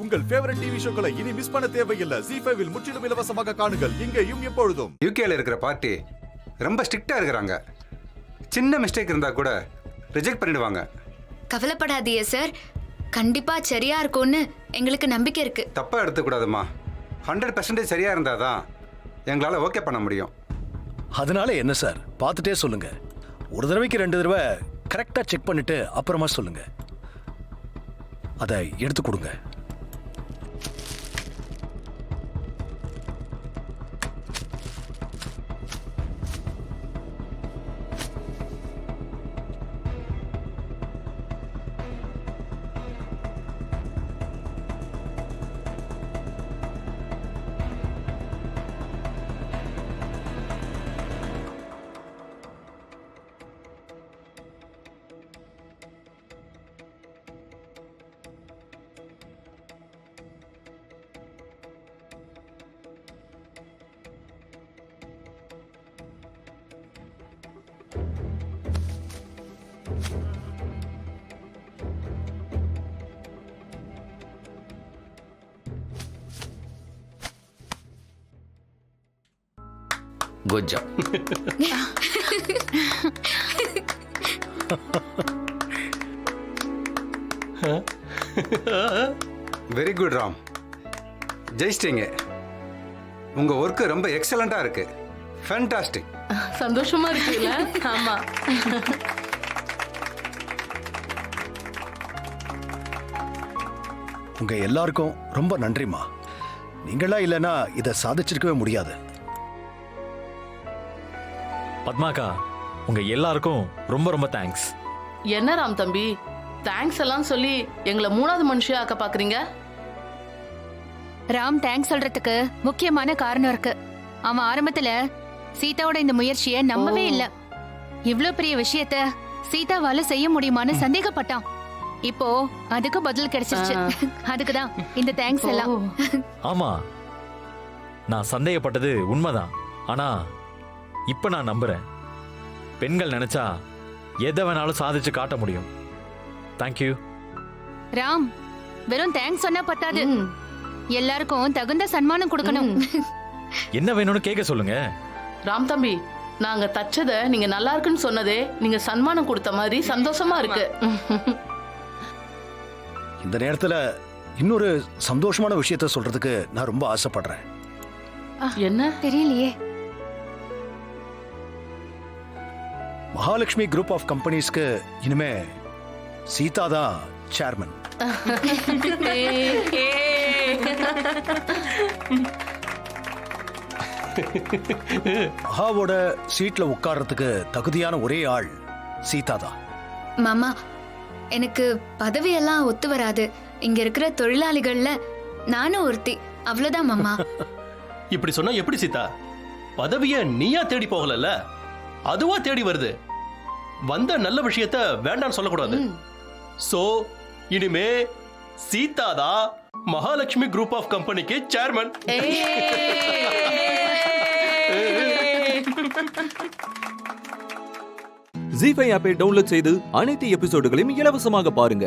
உங்கள் favourite TV ஷோக்களை இனி miss பண்ண தேவையில்லை. ZEE5 இல் முற்றிலும் இலவசமாக காணுங்கள், இங்கேயும் எப்பொழுதும். யூகேல இருக்கிற பார்ட்டி ரொம்ப ஸ்ட்ரிக்டா இருக்கிறாங்க. சின்ன மிஸ்டேக் இருந்தா கூட ரிஜெக்ட் பண்ணிடுவாங்க. கவலைப்படாதீங்க சார், கண்டிப்பா சரியா இருக்கும்னு எங்களுக்கு நம்பிக்கை இருக்கு. தப்பா எடுத்துக்கூடாதுமா. 100% சரியா இருந்தாதான் எங்களால ஓகே பண்ண முடியும். அதனால என்ன சார், பார்த்துட்டே சொல்லுங்க. ஒரு தடவைக்கு 2 தடவை கரெக்டா செக் பண்ணிட்டு அப்புறமா சொல்லுங்க. அதை எடுத்து கொடுங்க. Good job. Very good Ram, ஜெயிச்சிட்டீங்க. உங்க ஒர்க் ரொம்ப எக்ஸலண்டா இருக்கு. ஃபேண்டாஸ்டிக். சந்தோஷமா இருக்குல்ல? ஆமா. உங்க எல்லாருக்கும் ரொம்ப நன்றிமா. நீங்களா இல்லைன்னா இதை சாதிச்சிருக்கவே முடியாது. பத்மாக்கா, உங்க எல்லாருக்கும் ரொம்ப ரொம்ப தேங்க்ஸ். என்ன ராம் தம்பி, தேங்க்ஸ் எல்லாம் சொல்லி எங்களை 3வது மனுஷியா ஆக்க பாக்குறீங்க? ராம் தேங்க்ஸ் சொல்றதுக்கு முக்கியமான காரணம் இருக்கு. அவன் ஆரம்பத்துல சீதாவோட இந்த முயற்சியை நம்பவே இல்ல. இவ்ளோ பெரிய விஷயத்த சீதாவால செய்ய முடியுமான்னு சந்தேகப்பட்டான். இப்போ அதுக்கு பதில் கிடைச்சிருச்சு. அதுக்குதான் இந்த தேங்க்ஸ் எல்லாம். ஆமா, நான் சந்தேகப்பட்டது உண்மைதான். ஆனா இப்ப நான் நம்புறேன். பெண்கள் நினைச்சா எதை வேணாலும் சாதிச்சு காட்ட முடியும். தேங்க்யூ ராம். வெறும் தேங்க்ஸ் சொன்னா பத்தாது, எல்லாருக்கும் தகுந்த சன்மானம் கொடுக்கணும். என்ன வேணும்னு கேட்க சொல்லுங்க. ராம் தம்பி, நாங்க தச்சத நீங்க நல்லா இருக்குன்னு சொன்னதே நீங்க சன்மானம் கொடுத்த மாதிரி சந்தோஷமா இருக்கு. இந்த நேரத்துல இன்னொரு சந்தோஷமான விஷயத்த சொல்றதுக்கு நான் ரொம்ப ஆசைப்படுறேன். என்ன? தெரியலையே. மகாலட்சுமி குரூப் ஆஃப் கம்பெனிஸ்க்கு இனிமே சீதா தான் சேர்மன். மகாவோட சீட்ல உட்கார்றதுக்கு தகுதியான ஒரே ஆள் சீதா தான். மாமா, எனக்கு பதவியெல்லாம் ஒத்து வராது. இங்க இருக்கிற தொழிலாளிகள்ல நானும் ஒருத்தி, அவ்வளவுதான் மாமா. இப்படி சொன்னா எப்படி சீதா? பதவிய நீயா தேடி போகலல்ல, அதுவா தேடி வருது. வந்த நல்ல விஷயத்த வேண்டான்னு சொல்லக்கூடாது. சோ இனிமே சீதாதா மகாலட்சுமி குரூப் ஆஃப் கம்பெனிக்கு சேர்மன். ZEE5 ஆப்பை டவுன்லோட் செய்து அனைத்து எபிசோடுகளையும் இலவசமாக பாருங்க.